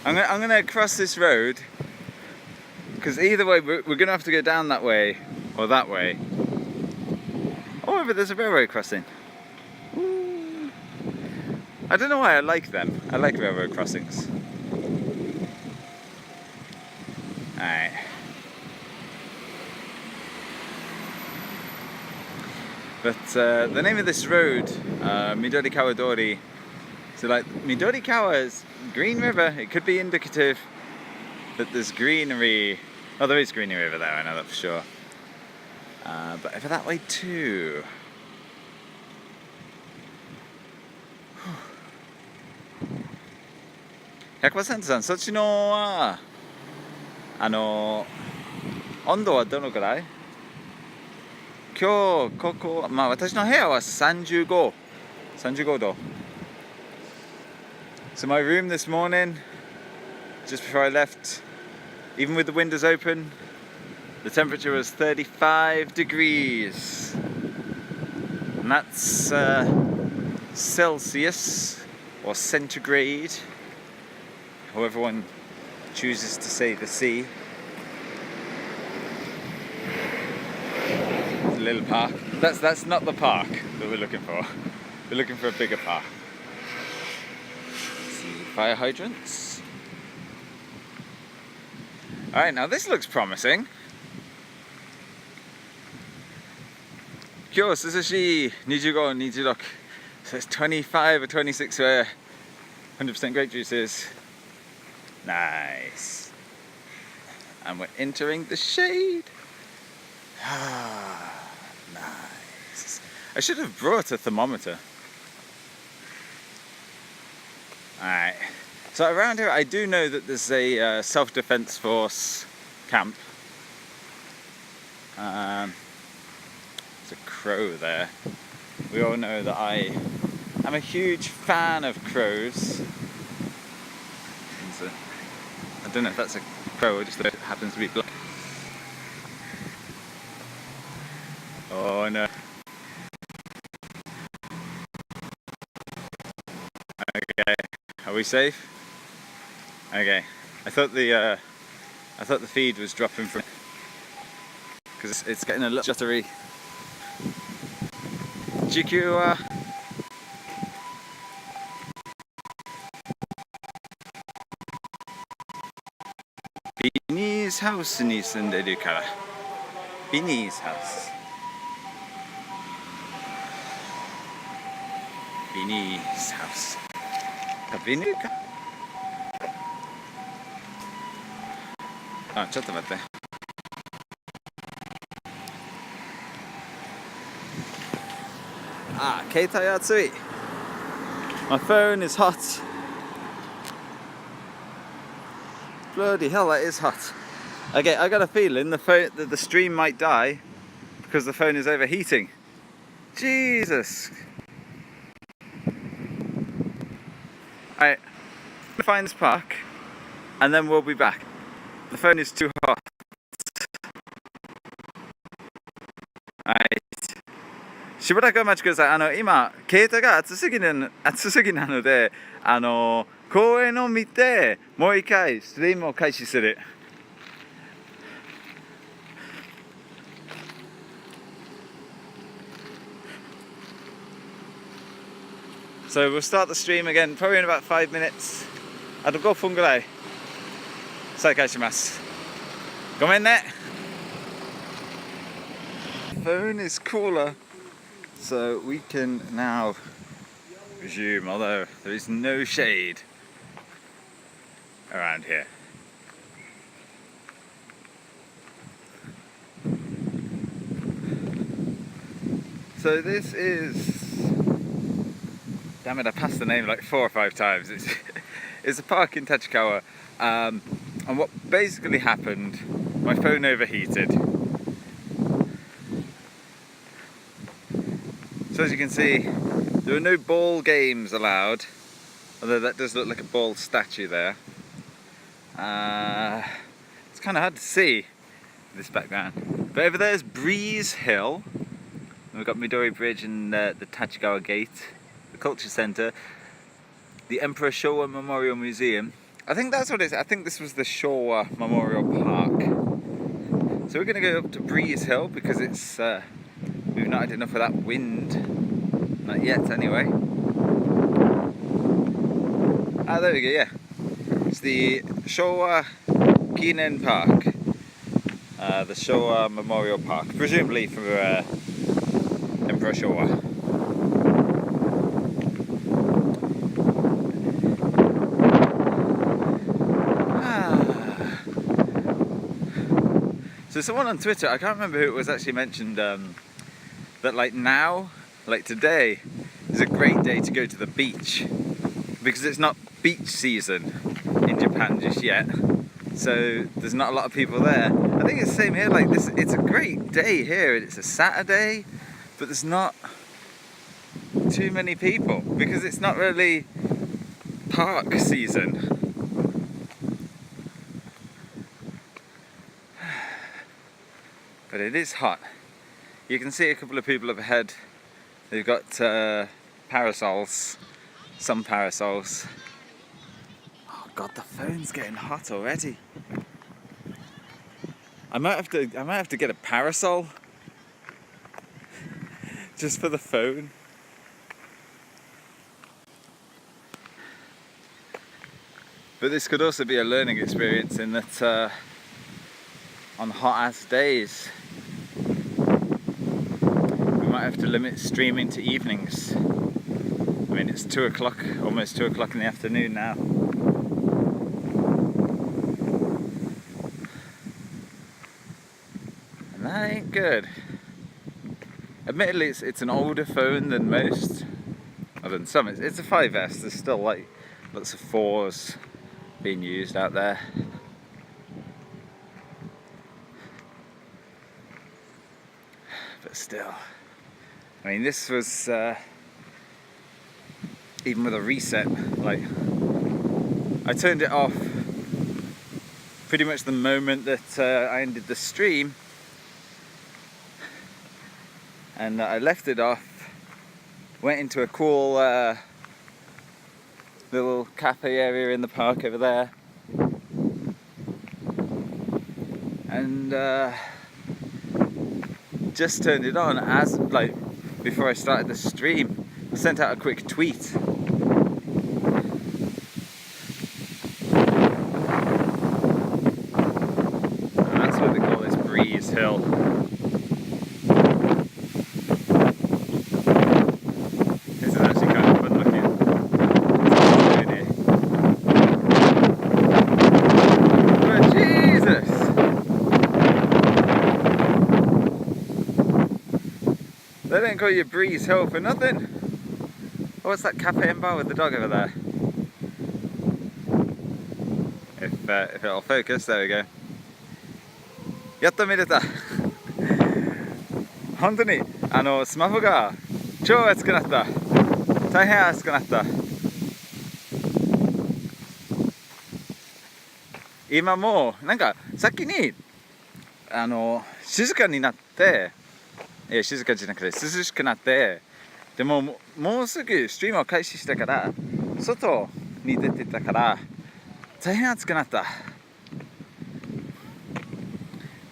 I'm gonna cross this road because either way we're gonna have to go down that way or that way. Oh, but there's a railroad crossing. Ooh. I don't know why I like them. I like railroad crossings. Alright. But the name of this road, Midorikawa Dori. So like Midorikawa is Green River. It could be indicative that there's greenery. Oh, there is greenery over there, I know that for sure. But over that way too. 100% さん、そっちのは温度はどのくらい？今日ここ、まあ私の部屋は35度。So my room this morning, just before I left, even with the windows open, the temperature was 35 degrees. And that's Celsius or centigrade, however one chooses to say the C. It's a little park. That's not the park that we're looking for. We're looking for a bigger park. Let's see, fire hydrants. Alright, now this looks promising. 今日涼しい25、26. So it's 25 or 26 where 100% grape juices. Nice. And we're entering the shade. Ah, nice. I should have brought a thermometer. Alright. So around here I do know that there's a self-defense force camp. There's a crow there. We all know that I'm a huge fan of crows. I don't know if that's a crow or just that it happens to be black. Oh no. Okay, are we safe? Okay, I thought the feed was dropping from because it's getting a little jittery. Jikyuu Beanie's house に住んでるから。Beanie's house. Beanie's house. 食べるか？あ、ちょっと待って。あ、携帯熱い。My phone is hot. Bloody hell, that is hot. Okay, I got a feeling that the stream might die because the phone is overheating. Jesus. Alright, I'm gonna find this park and then we'll be back. The phone is too hot. Alright. しばらくお待ちください。今、携帯が熱すぎなので、公園を見て、もう一回ストリームを開始する。So we'll start the stream again, probably in about 5 minutes. あと5分ぐらい再開します。ごめんね。Phone is cooler, so we can now resume, although there is no shade around here. So this is, damn it, I passed the name like 4 or 5 times. It's a park in Tachikawa, and what basically happened, my phone overheated. So as you can see, there are no ball games allowed, although that does look like a ball statue there. It's kind of hard to see this background. But over there is Breeze Hill. And we've got Midori Bridge and the Tachikawa Gate, the Culture Centre, the Emperor Showa Memorial Museum, I think that's what it is. I think this was the Showa Memorial Park. So we're going to go up to Breeze Hill because it's we've not had enough of that wind. Not yet, anyway. Ah, there we go, yeah. It's the Showa Kinen Park. The Showa Memorial Park. Presumably for Emperor Showa. So someone on Twitter, I can't remember who it was, actually mentioned that like now, like today, is a great day to go to the beach because it's not beach season in Japan just yet. So there's not a lot of people there. I think it's the same here, like this, it's a great day here. It's a Saturday, but there's not too many people because it's not really park season. But it is hot. You can see a couple of people up ahead. They've got parasols, some parasols. Oh god, the phone's getting hot already. I might have to get a parasol just for the phone. But this could also be a learning experience in that on hot ass days we might have to limit streaming to evenings. I mean, it's 2 o'clock, almost 2 o'clock in the afternoon now. And that ain't good. Admittedly, it's an older phone than most. Other than some, it's a 5S. There's still like lots of 4s being used out there. But still, I mean, this was even with a reset, like I turned it off pretty much the moment that I ended the stream, and I left it off, went into a cool little cafe area in the park over there, and just turned it on as, like, before I started the stream. I sent out a quick tweet. And that's what they call this Breeze Hill. This is actually kind of fun looking. But Jesus! They don't call you Breeze Hill for nothing. Oh, what's that cafe and bar with the dog over there? If it'll focus, there we go. やっと見れた。本当にスマホが超熱くなった。大変熱くなった。今もうなんか先に静かになって。静かじゃなくて涼しくなって、でももうすぐストリームを開始したから外に出てたから大変暑くなった。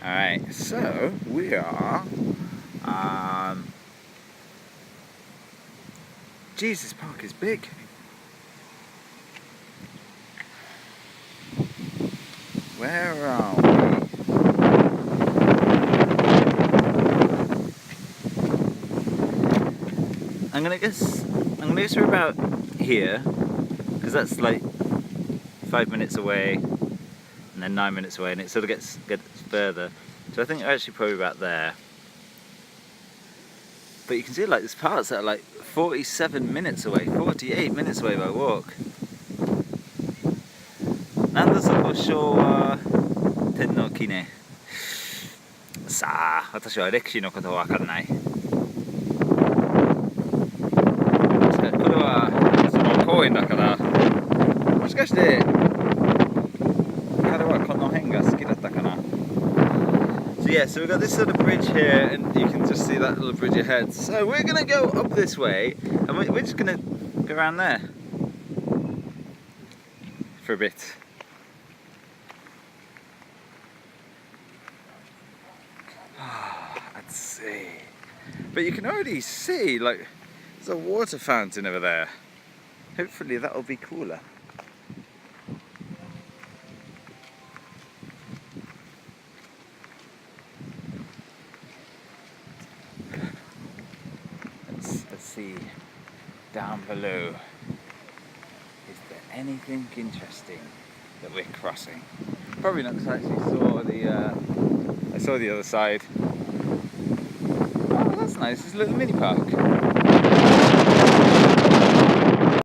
Alright, so we are Jesus, park is big. Where are we? I'm gonna guess we're about here, because that's like 5 minutes away, and then 9 minutes away, and it sort of gets further. So I think we're actually probably about there. But you can see like there's parts that are like 47 minutes away, 48 minutes away by walk. なんだそこ昭和天皇記念。さあ、私は歴史のことは分からない。これはその公園だから、もしかして彼はこの辺が好きだったかな。So yeah, so we've got this sort of bridge here, and you can just see that little bridge ahead. So we're gonna go up this way, and we're just gonna go around there. for a bit. Let's see. But you can already see, like, there's a water fountain over there. Hopefully that'll be cooler. Let's see down below. Is there anything interesting that we're crossing? Probably not, because I actually saw the other side. Oh, that's nice. It's a little mini park.